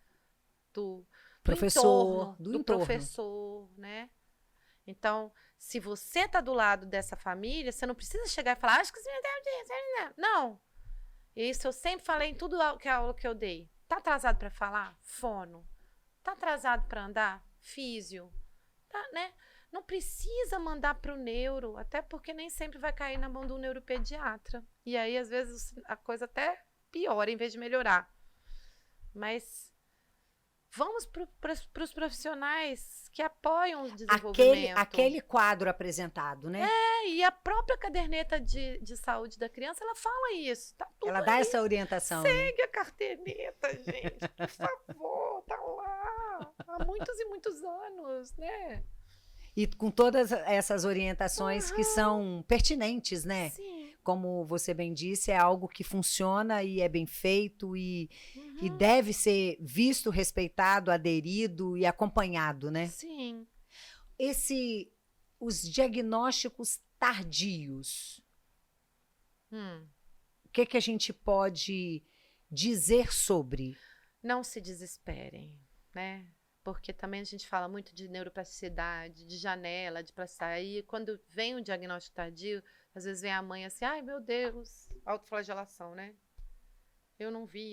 do professor, do professor, né? Então, se você tá do lado dessa família, você não precisa chegar e falar, acho que você não. Isso eu sempre falei em tudo a aula que eu dei. Tá atrasado para falar? Fono. Tá atrasado para andar? Físio. Tá, né? Não precisa mandar para o neuro, até porque nem sempre vai cair na mão do neuropediatra. E aí, às vezes, a coisa até piora em vez de melhorar. Mas vamos para os profissionais que apoiam o desenvolvimento. Aquele quadro apresentado, né? E a própria caderneta de saúde da criança, ela fala isso. Tá tudo ela dá aí. essa orientação. Segue a caderneta, gente, por favor, tá lá há muitos e muitos anos, né? E com todas essas orientações que são pertinentes, né? Sim. Como você bem disse, é algo que funciona e é bem feito e deve ser visto, respeitado, aderido e acompanhado, né? Sim. Os diagnósticos tardios, o que a gente pode dizer sobre? Não se desesperem, né? Porque também a gente fala muito de neuroplasticidade, de janela, de plasticidade. E quando vem o diagnóstico tardio, às vezes vem a mãe assim, ai meu Deus, autoflagelação, né? Eu não vi.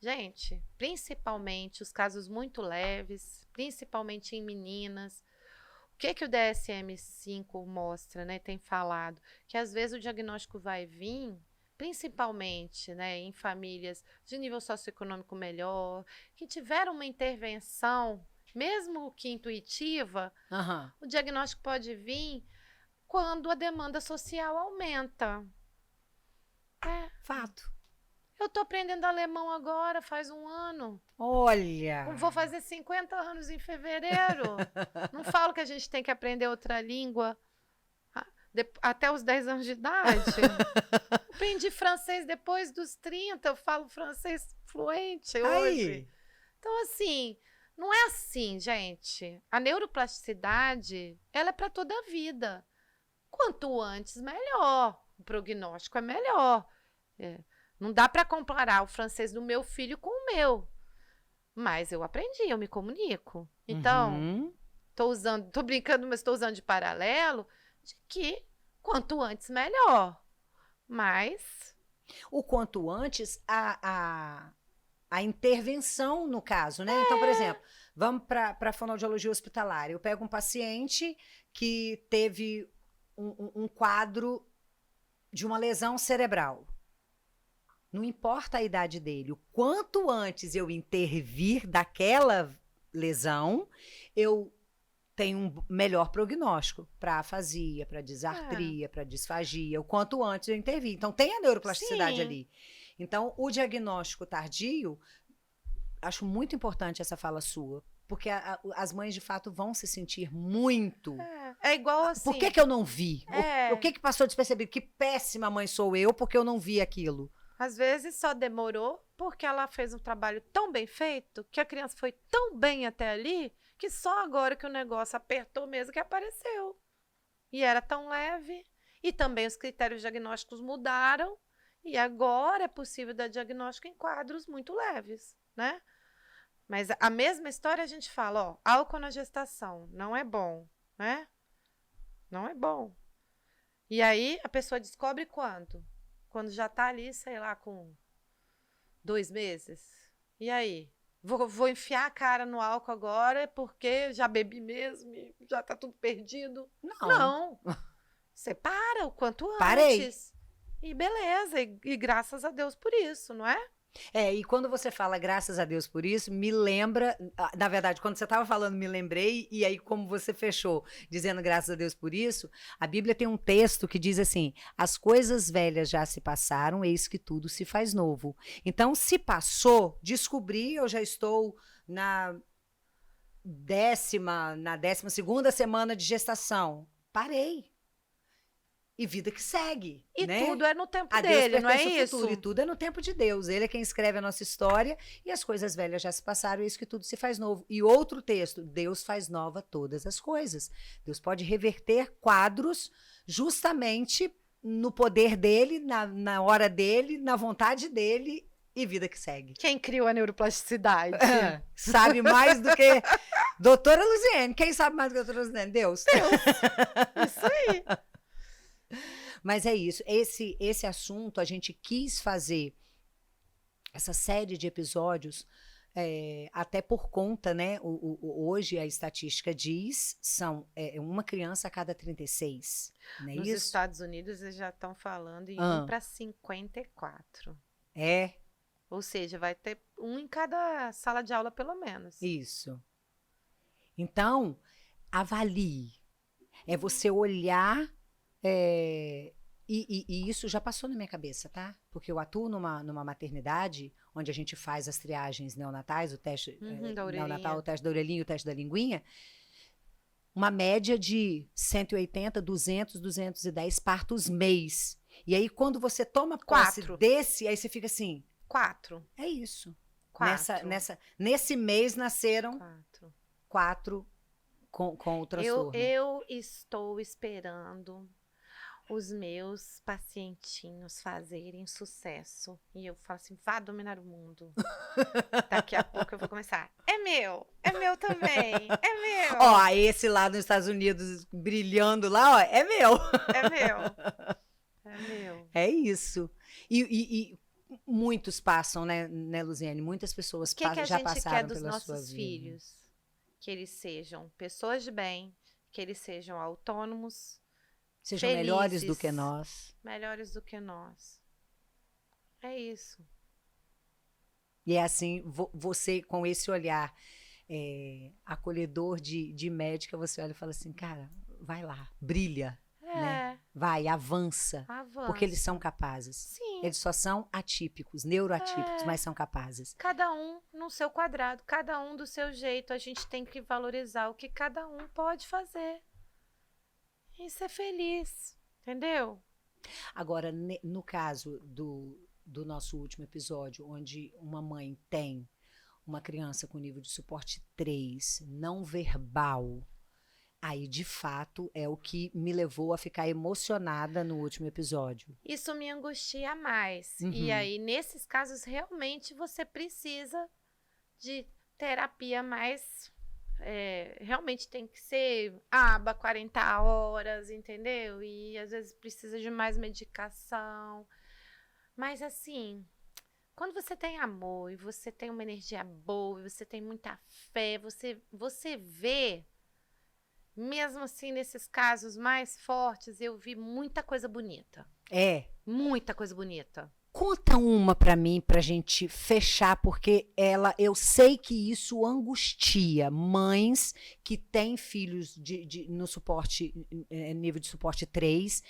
Gente, principalmente os casos muito leves, principalmente em meninas. O que o DSM-5 mostra, né? Tem falado que às vezes o diagnóstico vai vir, principalmente, né, em famílias de nível socioeconômico melhor, que tiveram uma intervenção, mesmo que intuitiva, o diagnóstico pode vir quando a demanda social aumenta. Fato. Eu tô aprendendo alemão agora, faz 1 ano. Olha! Vou fazer 50 anos em fevereiro. Não falo que a gente tem que aprender outra língua até os 10 anos de idade. Aprendi francês depois dos 30, eu falo francês fluente hoje. Então, assim, não é assim, gente. A neuroplasticidade, ela é para toda a vida. Quanto antes, melhor. O prognóstico é melhor. Não dá para comparar o francês do meu filho com o meu. Mas eu aprendi, eu me comunico. Então, tô brincando, mas estou usando de paralelo, de que quanto antes, melhor. Mas o quanto antes, a intervenção no caso, né? Então, por exemplo, vamos para a fonoaudiologia hospitalar. Eu pego um paciente que teve um quadro de uma lesão cerebral. Não importa a idade dele. O quanto antes eu intervir daquela lesão, eu tenho um melhor prognóstico para afasia, para disartria, para disfagia. O quanto antes eu intervir. Então, tem a neuroplasticidade ali. Então, o diagnóstico tardio, acho muito importante essa fala sua, Porque as mães, de fato, vão se sentir muito. É igual assim. Por que eu não vi? O que passou despercebido? Que péssima mãe sou eu porque eu não vi aquilo. Às vezes só demorou porque ela fez um trabalho tão bem feito, que a criança foi tão bem até ali, que só agora que o negócio apertou mesmo que apareceu. E era tão leve. E também os critérios diagnósticos mudaram. E agora é possível dar diagnóstico em quadros muito leves, né? Mas a mesma história a gente fala, ó, álcool na gestação não é bom, né? Não é bom. E aí a pessoa descobre quando? Quando já tá ali, sei lá, com 2 meses. E aí? Vou enfiar a cara no álcool agora porque já bebi mesmo e já tá tudo perdido? Não. Você para o quanto antes. Parei. E beleza, e graças a Deus por isso, não é? E quando você fala graças a Deus por isso, me lembra, na verdade, quando você estava falando, me lembrei, e aí como você fechou, dizendo graças a Deus por isso, a Bíblia tem um texto que diz assim, as coisas velhas já se passaram, eis que tudo se faz novo. Então, se passou, descobri, eu já estou na 12ª semana de gestação, parei. E vida que segue. E né? tudo é no tempo dele, não é isso? Futuro, e tudo é no tempo de Deus. Ele é quem escreve a nossa história e as coisas velhas já se passaram, e isso que tudo se faz novo. E outro texto, Deus faz nova todas as coisas. Deus pode reverter quadros justamente no poder dele, na hora dele, na vontade dele e vida que segue. Quem criou a neuroplasticidade? Sabe mais do que... Doutora Luziene, quem sabe mais do que a doutora Luziene? Deus. Isso aí. Mas é isso, esse assunto a gente quis fazer essa série de episódios até por conta, né? Hoje a estatística diz são uma criança a cada 36, não é Nos isso? Estados Unidos eles já estão falando em 1 para 54. Ou seja, vai ter um em cada sala de aula pelo menos. Isso. Então, avalie. É você olhar... E isso já passou na minha cabeça, tá? Porque eu atuo numa maternidade onde a gente faz as triagens neonatais, o teste neonatal, o teste da orelhinha e o teste da linguinha. Uma média de 180, 200, 210 partos mês. E aí, quando você toma posse desse, aí você fica assim... 4. É isso. 4. Nesse mês nasceram 4 com o transtorno. Eu estou esperando os meus pacientinhos fazerem sucesso. E eu falo assim, vá dominar o mundo. Daqui a pouco eu vou começar. É meu também, é meu. Ó, esse lá nos Estados Unidos brilhando lá, ó, é meu. É meu. É meu. É isso. E muitos passam, né, Luziene? Muitas pessoas já passaram pela sua vida. O que a gente quer dos nossos filhos? Que eles sejam pessoas de bem, que eles sejam autônomos, sejam felizes, melhores do que nós. Melhores do que nós. É isso. E é assim, você com esse olhar acolhedor de médica, você olha e fala assim, cara, vai lá, brilha. Né? Vai, avança. Porque eles são capazes. Sim. Eles só são atípicos, neuroatípicos, mas são capazes. Cada um no seu quadrado, cada um do seu jeito. A gente tem que valorizar o que cada um pode fazer. E ser feliz, entendeu? Agora, no caso do nosso último episódio, onde uma mãe tem uma criança com nível de suporte 3, não verbal, aí, de fato, é o que me levou a ficar emocionada no último episódio. Isso me angustia mais. E aí, nesses casos, realmente você precisa de terapia mais... realmente tem que ser aba 40 horas, entendeu? E às vezes precisa de mais medicação. Mas assim, quando você tem amor e você tem uma energia boa, e você tem muita fé, você vê... Mesmo assim, nesses casos mais fortes, eu vi muita coisa bonita. Muita coisa bonita. Conta uma para mim, pra gente fechar, porque eu sei que isso angustia mães que têm filhos no suporte, nível de suporte 3.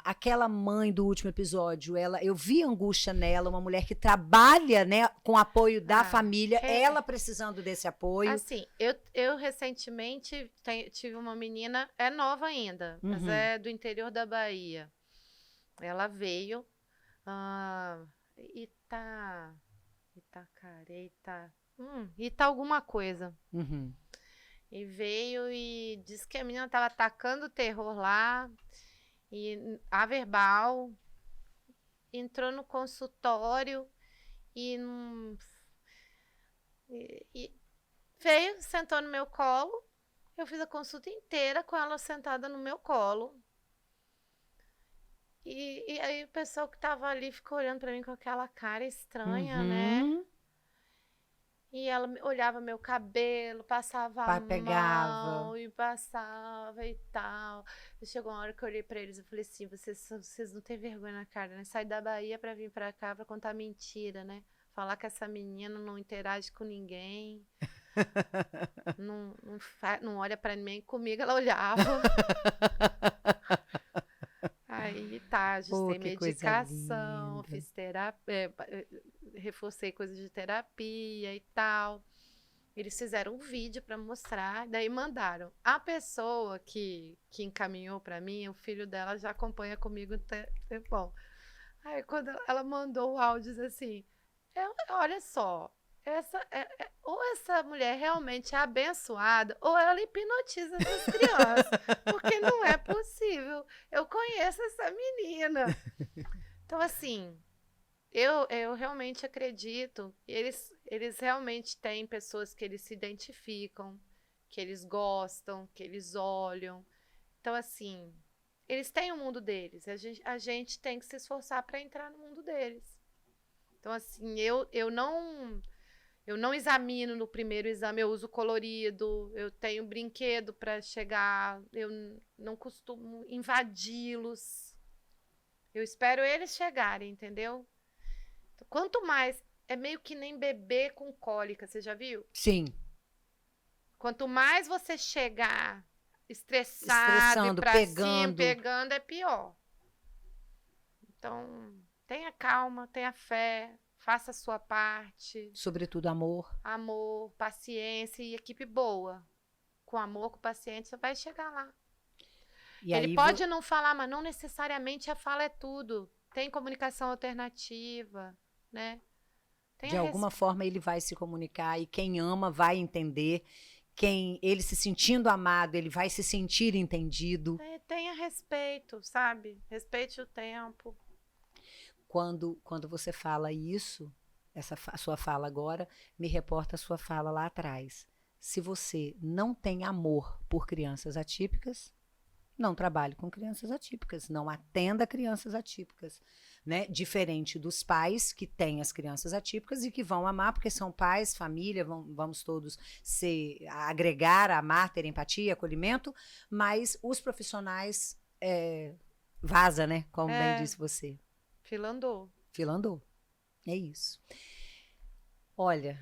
Aquela mãe do último episódio, eu vi angústia nela, uma mulher que trabalha, né, com apoio da família, ela precisando desse apoio. Assim, eu recentemente tive uma menina, é nova ainda, mas é do interior da Bahia. Ela veio... Ita alguma coisa. E veio e disse que a menina estava atacando o terror lá, e a verbal, entrou no consultório e veio, sentou no meu colo. Eu fiz a consulta inteira com ela sentada no meu colo. E aí o pessoal que tava ali ficou olhando pra mim com aquela cara estranha, né? E ela olhava meu cabelo, passava a mão e passava e tal. E chegou uma hora que eu olhei pra eles e falei assim, vocês não têm vergonha na cara, né? Sair da Bahia pra vir pra cá pra contar mentira, né? Falar que essa menina não interage com ninguém. não olha pra ninguém. Comigo ela olhava. Aí ajustei medicação, fiz terapia, reforcei coisas de terapia e tal. Eles fizeram um vídeo para mostrar, daí mandaram. A pessoa que encaminhou para mim, o filho dela já acompanha comigo um tempão. Aí quando ela mandou o áudio assim, olha só, ou essa mulher realmente é abençoada, ou ela hipnotiza essas crianças, porque não é possível. Eu conheço essa menina. Então, assim, eu realmente acredito, eles realmente têm pessoas que eles se identificam, que eles gostam, que eles olham. Então, assim, eles têm o mundo deles, a gente tem que se esforçar para entrar no mundo deles. Então, assim, eu não examino no primeiro exame, eu uso colorido, eu tenho brinquedo para chegar, eu não costumo invadi-los. Eu espero eles chegarem, entendeu? Então, quanto mais, é meio que nem bebê com cólica, você já viu? Sim. Quanto mais você chegar estressado e pra cima, pegando, é pior. Então, tenha calma, tenha fé. Faça a sua parte. Sobretudo amor. Amor, paciência e equipe boa. Com amor, com paciência, você vai chegar lá. E ele pode não falar, mas não necessariamente a fala é tudo. Tem comunicação alternativa, né? De alguma forma ele vai se comunicar e quem ama vai entender. Quem ele se sentindo amado, ele vai se sentir entendido. Tenha respeito, sabe? Respeite o tempo. Quando você fala isso, a sua fala agora, me reporta a sua fala lá atrás. Se você não tem amor por crianças atípicas, não trabalhe com crianças atípicas, não atenda crianças atípicas, né? Diferente dos pais que têm as crianças atípicas e que vão amar, porque são pais, família, vamos todos agregar, amar, ter empatia, acolhimento, mas os profissionais vaza, né? Como bem disse você. Filandou. É isso. Olha,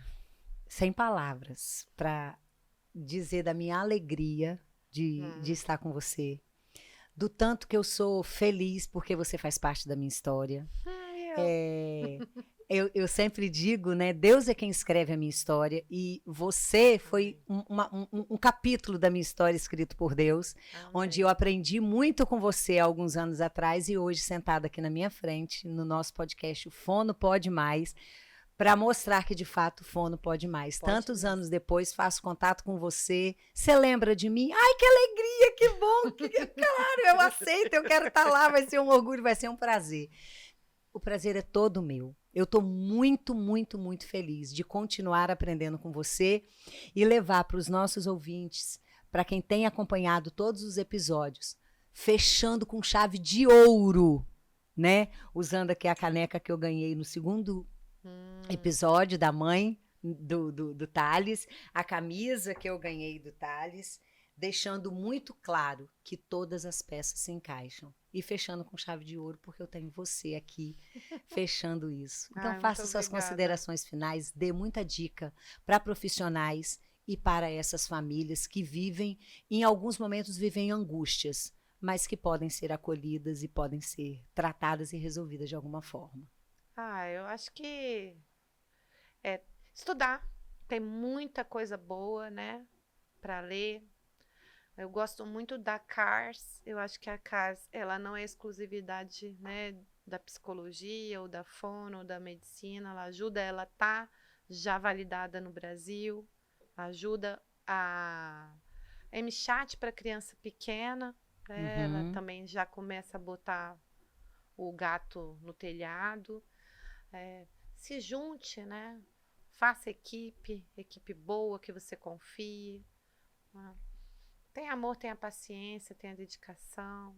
sem palavras para dizer da minha alegria de estar com você, do tanto que eu sou feliz porque você faz parte da minha história. Eu sempre digo, né? Deus é quem escreve a minha história e você foi um capítulo da minha história escrito por Deus, onde eu aprendi muito com você há alguns anos atrás e hoje sentada aqui na minha frente, no nosso podcast, o Fono Pode Mais, para mostrar que de fato o Fono pode mais. Tantos anos depois faço contato com você, você lembra de mim? Ai, que alegria, que bom, claro, eu aceito, eu quero estar lá, vai ser um orgulho, vai ser um prazer. O prazer é todo meu. Eu estou muito, muito, muito feliz de continuar aprendendo com você e levar para os nossos ouvintes, para quem tem acompanhado todos os episódios, fechando com chave de ouro, né? Usando aqui a caneca que eu ganhei no segundo episódio da mãe do Thales, a camisa que eu ganhei do Thales, deixando muito claro que todas as peças se encaixam. E fechando com chave de ouro, porque eu tenho você aqui fechando isso. Então, Ai, faça muito suas obrigada. considerações finais, dê muita dica para profissionais e para essas famílias que vivem, em alguns momentos, vivem angústias, mas que podem ser acolhidas e podem ser tratadas e resolvidas de alguma forma. Eu acho que é estudar. Tem muita coisa boa, né, para ler. Eu gosto muito da CARS. Eu acho que a CARS, ela não é exclusividade, né, da psicologia ou da fono ou da medicina. Ela ajuda, ela tá já validada no Brasil. Ajuda a MChat para criança pequena, né? Ela também já começa a botar o gato no telhado. Se junte, né? Faça equipe boa que você confie. Né? Tem amor, tem a paciência, tem a dedicação.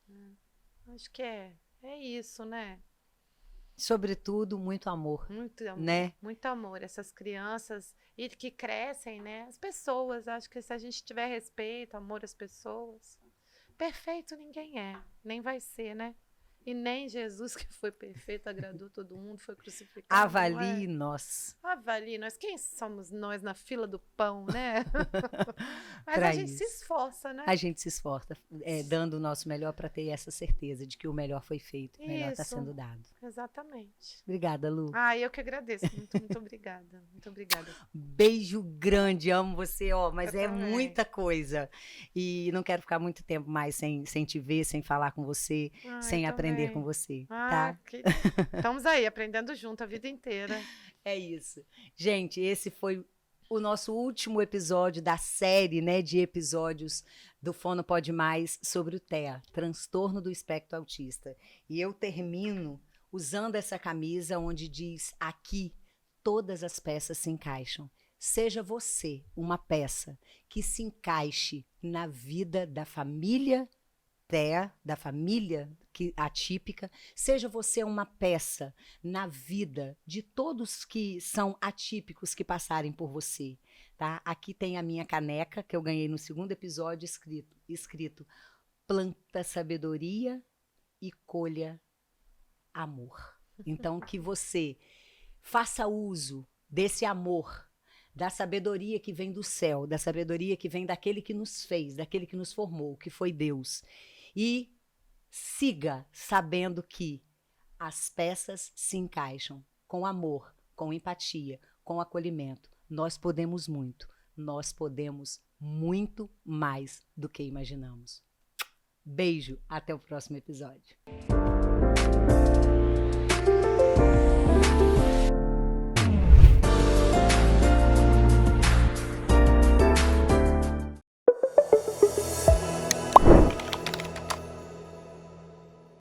Né? Acho que é isso, né? Sobretudo, muito amor. Muito amor, né? Muito amor. Essas crianças e que crescem, né? As pessoas, acho que se a gente tiver respeito, amor às pessoas, perfeito ninguém é, nem vai ser, né? E nem Jesus, que foi perfeito, agradou todo mundo, foi crucificado. Avalie nós. Avalie nós. Quem somos nós na fila do pão, né? Mas Pra a gente isso. se esforça, né? A gente se esforça, dando o nosso melhor para ter essa certeza de que o melhor foi feito, o melhor está sendo dado. Exatamente. Obrigada, Lu. Eu que agradeço. Muito obrigada. Muito obrigada. Beijo grande, amo você, mas Eu é também. muita coisa. E não quero ficar muito tempo mais sem te ver, sem falar com você, sem aprender com você, tá? Estamos aí, aprendendo junto a vida inteira. É isso. Gente, esse foi o nosso último episódio da série, né, de episódios do Fono Pode Mais sobre o TEA, transtorno do espectro autista. E eu termino usando essa camisa onde diz aqui, todas as peças se encaixam. Seja você uma peça que se encaixe na vida da família TEA, da família atípica, seja você uma peça na vida de todos que são atípicos que passarem por você, tá? Aqui tem a minha caneca, que eu ganhei no 2º episódio, escrito planta sabedoria e colha amor. Então, que você faça uso desse amor, da sabedoria que vem do céu, da sabedoria que vem daquele que nos fez, daquele que nos formou, que foi Deus. E siga sabendo que as peças se encaixam com amor, com empatia, com acolhimento. Nós podemos muito mais do que imaginamos. Beijo, até o próximo episódio.